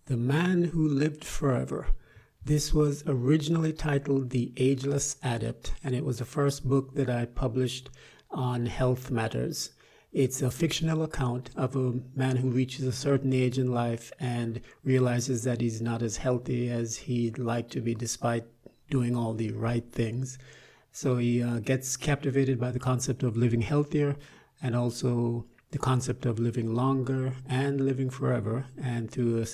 The Man Who Lived Forever. This was originally titled The Ageless Adept, and it was the first book that I published on health matters. It's a fictional account of a man who reaches a certain age in life and realizes that he's not as healthy as he'd like to be despite doing all the right things. So he gets captivated by the concept of living healthier and also the concept of living longer and living forever. And through a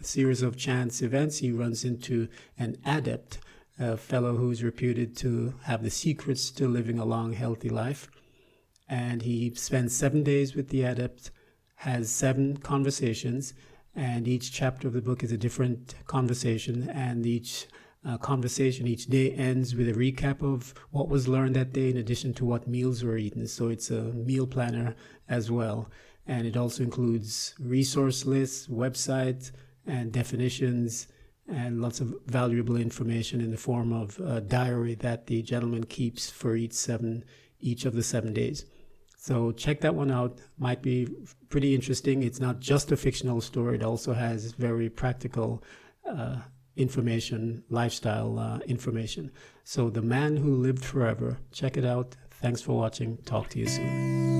series of chance events, he runs into an adept, a fellow who's reputed to have the secrets to living a long, healthy life. And he spends 7 days with the adept, has 7 conversations, and each chapter of the book is a different conversation, and each conversation each day ends with a recap of what was learned that day in addition to what meals were eaten. So it's a meal planner as well. And it also includes resource lists, websites, and definitions, and lots of valuable information in the form of a diary that the gentleman keeps for each of the 7 days. So check that one out. Might be pretty interesting. It's not just a fictional story. It also has very practical information, lifestyle information. So The Man Who Lived Forever. Check it out. Thanks for watching. Talk to you soon.